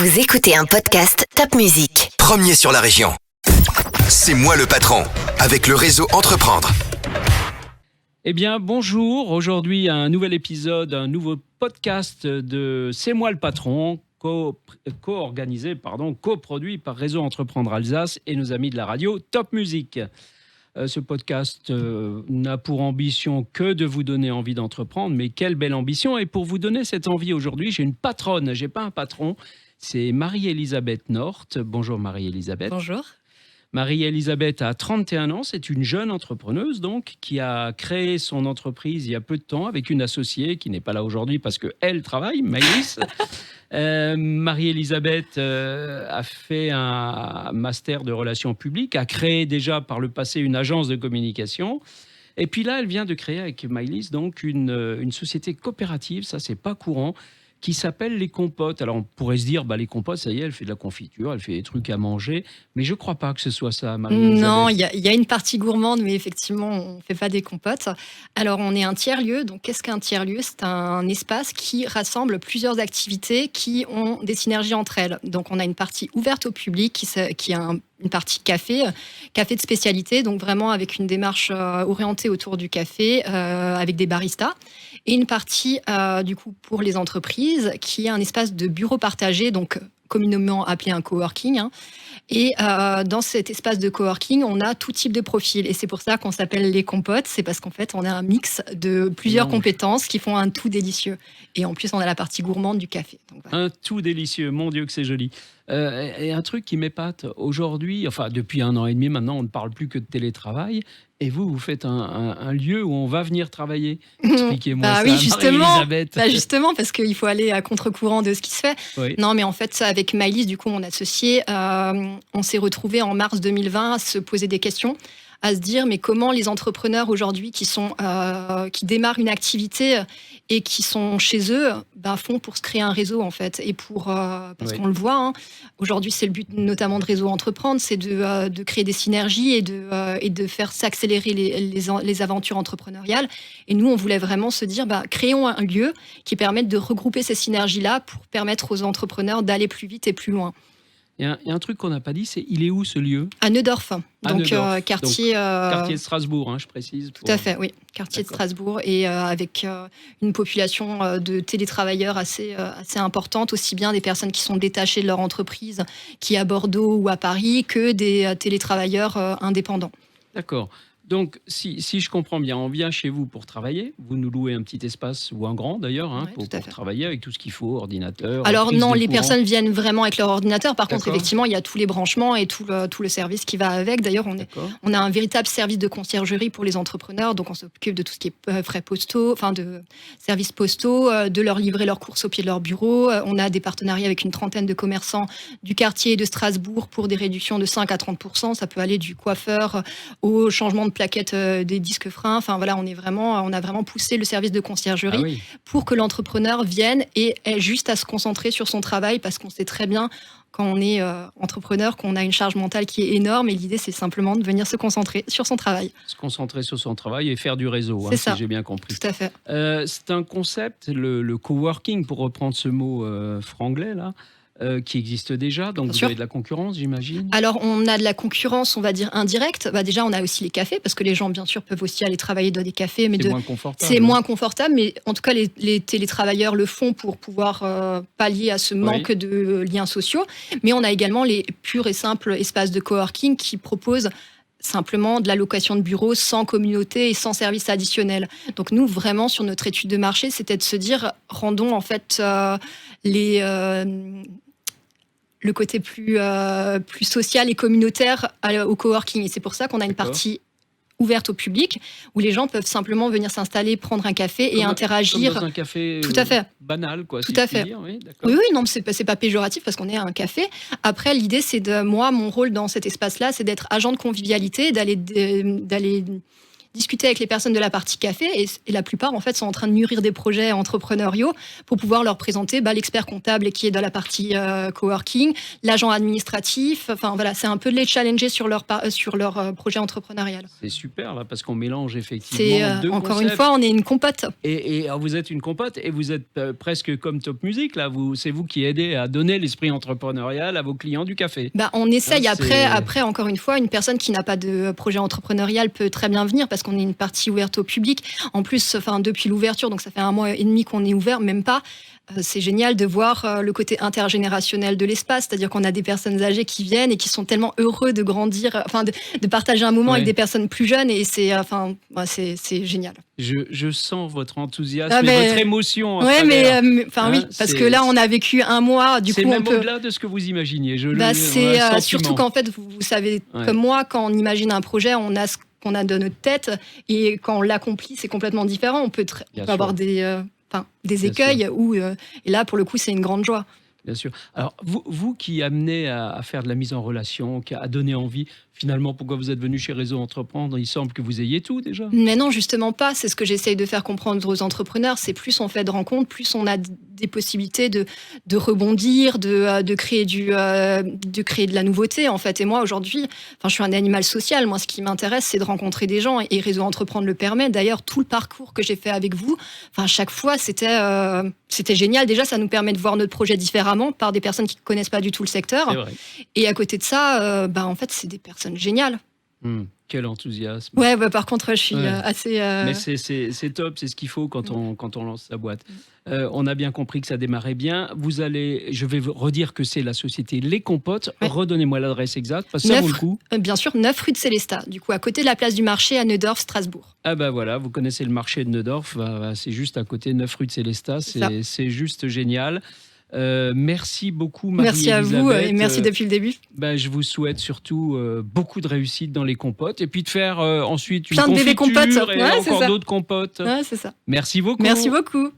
Vous écoutez un podcast Top Music. Premier sur la région. C'est moi le patron, avec le réseau Entreprendre. Eh bien, bonjour. Aujourd'hui, un nouvel épisode, un nouveau podcast de C'est moi le patron, coproduit par Réseau Entreprendre Alsace et nos amis de la radio Top Music. Ce podcast n'a pour ambition que de vous donner envie d'entreprendre, mais quelle belle ambition! Et pour vous donner cette envie aujourd'hui, j'ai une patronne, j'ai pas un patron, c'est Marie-Elisabeth North. Bonjour Marie-Elisabeth. Bonjour. Marie-Elisabeth a 31 ans, c'est une jeune entrepreneuse donc qui a créé son entreprise il y a peu de temps avec une associée qui n'est pas là aujourd'hui parce qu'elle travaille, Maïlis. Marie-Elisabeth a fait un master de relations publiques, a créé déjà par le passé une agence de communication. Et puis là, elle vient de créer avec Maïlis donc une société coopérative, ça c'est pas courant, qui s'appelle Les Compotes. Alors on pourrait se dire, les compotes, ça y est, elle fait de la confiture, elle fait des trucs à manger, mais je ne crois pas que ce soit ça, Marie-Elisabeth. Non, il y a une partie gourmande, mais effectivement, on ne fait pas des compotes. Alors on est un tiers-lieu, donc qu'est-ce qu'un tiers-lieu ? C'est un espace qui rassemble plusieurs activités qui ont des synergies entre elles. Donc on a une partie ouverte au public qui a une partie café de spécialité, donc vraiment avec une démarche orientée autour du café, avec des baristas. Et une partie, du coup, pour les entreprises, qui est un espace de bureau partagé, donc communément appelé un coworking. Et dans cet espace de coworking, on a tout type de profil. Et c'est pour ça qu'on s'appelle les compotes. C'est parce qu'en fait, on a un mix de plusieurs compétences qui font un tout délicieux. Et en plus, on a la partie gourmande du café. Donc, voilà. Un tout délicieux, mon Dieu que c'est joli. Et un truc qui m'épate aujourd'hui, enfin depuis 1 an et demi maintenant, on ne parle plus que de télétravail. Et vous faites un lieu où on va venir travailler. Expliquez-moi ça, oui, justement, Marie-Elisabeth. Justement, parce qu'il faut aller à contre-courant de ce qui se fait. Oui. Non, mais en fait, avec Maïlis, du coup, mon associé, on s'est retrouvés en mars 2020 à se poser des questions, à se dire, mais comment les entrepreneurs aujourd'hui qui démarrent une activité et qui sont chez eux, font pour se créer un réseau, en fait. Et parce qu'on le voit, aujourd'hui, c'est le but notamment de Réseau Entreprendre, c'est de créer des synergies et de faire s'accélérer les aventures entrepreneuriales. Et nous, on voulait vraiment se dire, créons un lieu qui permette de regrouper ces synergies-là pour permettre aux entrepreneurs d'aller plus vite et plus loin. Il y a un truc qu'on n'a pas dit, c'est il est où ce lieu ? À Neudorf, quartier quartier de Strasbourg, je précise. Tout à fait, oui, quartier de Strasbourg, et avec une population de télétravailleurs assez importante, aussi bien des personnes qui sont détachées de leur entreprise, qui à Bordeaux ou à Paris, que des télétravailleurs indépendants. D'accord. Donc, si je comprends bien, on vient chez vous pour travailler. Vous nous louez un petit espace, ou un grand d'ailleurs, pour travailler avec tout ce qu'il faut, ordinateur. Alors non, les courant. Personnes viennent vraiment avec leur ordinateur. Par contre, D'accord. effectivement, il y a tous les branchements et tout le service qui va avec. D'ailleurs, on a un véritable service de conciergerie pour les entrepreneurs. Donc, on s'occupe de tout ce qui est frais postaux, de services postaux, de leur livrer leurs courses au pied de leur bureau. On a des partenariats avec une trentaine de commerçants du quartier de Strasbourg pour des réductions de 5 à 30%. Ça peut aller du coiffeur au changement de plaquettes des disques freins. On a vraiment poussé le service de conciergerie pour que l'entrepreneur vienne et ait juste à se concentrer sur son travail, parce qu'on sait très bien quand on est entrepreneur qu'on a une charge mentale qui est énorme, et l'idée c'est simplement de venir se concentrer sur son travail. Se concentrer sur son travail et faire du réseau, c'est ça. Si j'ai bien compris. Tout à fait. C'est un concept, le coworking, pour reprendre ce mot franglais là, qui existe déjà, donc vous avez de la concurrence, j'imagine. Alors, on a de la concurrence, on va dire, indirecte. Déjà, on a aussi les cafés, parce que les gens, bien sûr, peuvent aussi aller travailler dans des cafés. Mais c'est moins confortable. C'est moins confortable, mais en tout cas, les télétravailleurs le font pour pouvoir pallier à ce manque de liens sociaux. Mais on a également les purs et simples espaces de coworking qui proposent simplement de la location de bureaux sans communauté et sans service additionnel. Donc nous, vraiment, sur notre étude de marché, c'était de se dire, rendons en fait le côté plus social et communautaire au coworking. Et c'est pour ça qu'on a une partie ouverte au public, où les gens peuvent simplement venir s'installer, prendre un café et interagir. Comme dans un café tout à fait. Banal, quoi. Tout à fait. Dire. Oui, non, c'est pas péjoratif parce qu'on est à un café. Après, l'idée, c'est mon rôle dans cet espace-là, c'est d'être agent de convivialité, d'aller discuter avec les personnes de la partie café et la plupart en fait sont en train de mûrir des projets entrepreneuriaux pour pouvoir leur présenter l'expert comptable qui est dans la partie coworking, l'agent administratif. Enfin voilà, c'est un peu de les challenger sur leur projet entrepreneurial. C'est super là parce qu'on mélange effectivement C'est deux encore concepts. une fois, on est une compote. Et alors, vous êtes une compote et vous êtes presque comme Top Music là. C'est vous qui aidez à donner l'esprit entrepreneurial à vos clients du café. On essaye. Ah, Après, encore une fois, une personne qui n'a pas de projet entrepreneurial peut très bien venir parce qu'on est une partie ouverte au public. En plus, depuis l'ouverture, donc ça fait 1 mois et demi qu'on est ouvert, même pas. C'est génial de voir le côté intergénérationnel de l'espace, c'est-à-dire qu'on a des personnes âgées qui viennent et qui sont tellement heureux de grandir, de partager un moment avec des personnes plus jeunes et c'est génial. Je sens votre enthousiasme et votre émotion. Oui, parce que là on a vécu 1 mois, du coup c'est même on peut. Au-delà de ce que vous imaginiez. C'est surtout qu'en fait vous savez comme moi, quand on imagine un projet, on a ce qu'on a dans notre tête et quand on l'accomplit, c'est complètement différent. On peut avoir des écueils et là pour le coup c'est une grande joie. Bien sûr. Alors vous qui amenez à faire de la mise en relation, à donner envie, finalement pourquoi vous êtes venu chez Réseau Entreprendre? Il semble que vous ayez tout déjà. Mais non, justement pas. C'est ce que j'essaye de faire comprendre aux entrepreneurs. C'est plus on fait de rencontres, plus on a des possibilités de rebondir, de créer de la nouveauté en fait. Et moi aujourd'hui, je suis un animal social. Moi, ce qui m'intéresse, c'est de rencontrer des gens et Réseau Entreprendre le permet. D'ailleurs, tout le parcours que j'ai fait avec vous, chaque fois, c'était génial. Déjà, ça nous permet de voir notre projet différemment par des personnes qui ne connaissent pas du tout le secteur. C'est vrai. Et à côté de ça, en fait, c'est des personnes géniales. Quel enthousiasme. Ouais, par contre, je suis assez. Mais c'est top, c'est ce qu'il faut quand on lance sa boîte. On a bien compris que ça démarrait bien. Je vais vous redire que c'est la société Les Compotes. Ouais. Redonnez-moi l'adresse exacte, parce que ça vaut le coup. Bien sûr, 9 rue de Célestat, du coup, à côté de la place du marché à Neudorf, Strasbourg. Ah voilà, vous connaissez le marché de Neudorf, c'est juste à côté, 9 rue de Célestat, c'est juste génial. Merci beaucoup Marie-Elisabeth. Merci à vous et merci depuis le début. Je vous souhaite surtout beaucoup de réussite dans les compotes et puis de faire ensuite une plein de bébés compotes et encore d'autres compotes. Ouais, c'est ça. Merci beaucoup. Merci beaucoup.